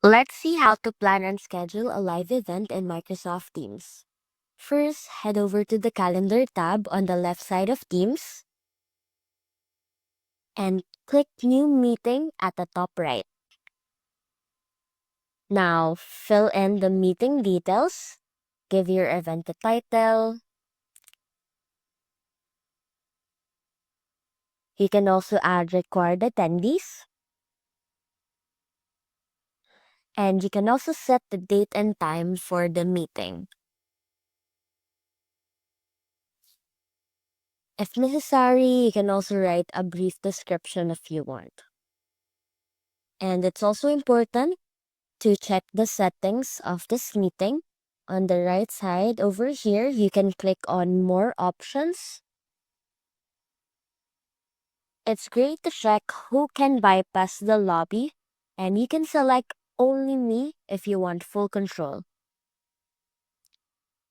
Let's see how to plan and schedule a live event in Microsoft Teams. First, head over to the Calendar tab on the left side of Teams and click New Meeting at the top right. Now, fill in the meeting details. Give your event a title. You can also add required attendees. And you can also set the date and time for the meeting. If necessary, you can also write a brief description if you want. And it's also important to check the settings of this meeting. On the right side over here, you can click on More Options. It's great to check who can bypass the lobby, and you can select Only Me if you want full control.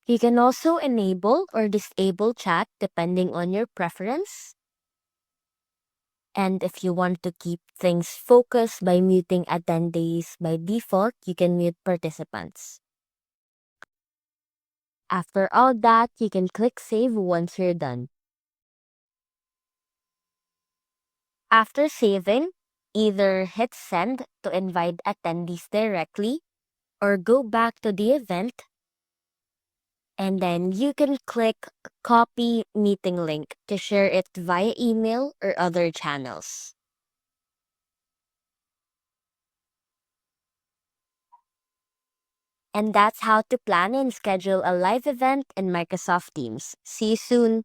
You can also enable or disable chat depending on your preference. And if you want to keep things focused by muting attendees by default, you can mute participants. After all that, you can click Save once you're done. After saving, either hit Send to invite attendees directly or go back to the event, and then you can click Copy Meeting Link to share it via email or other channels. And that's how to plan and schedule a live event in Microsoft Teams. See you soon!